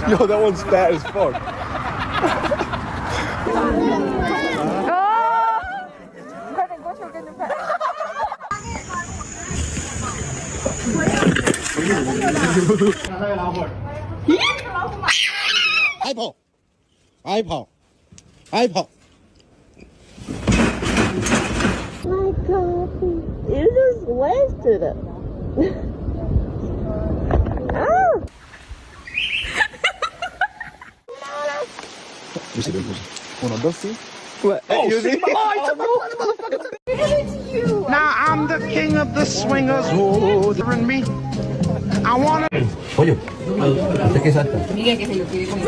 Yo, that one's fat as fuck. My God, you just wasted it. Ah! Uno, dos, sí. What? Oh, shit. Now I'm the king of the swingers. Oh, they're in me. I wanna. Pollo, ¿usted qué salta? Miguel, que se lo quiere comer.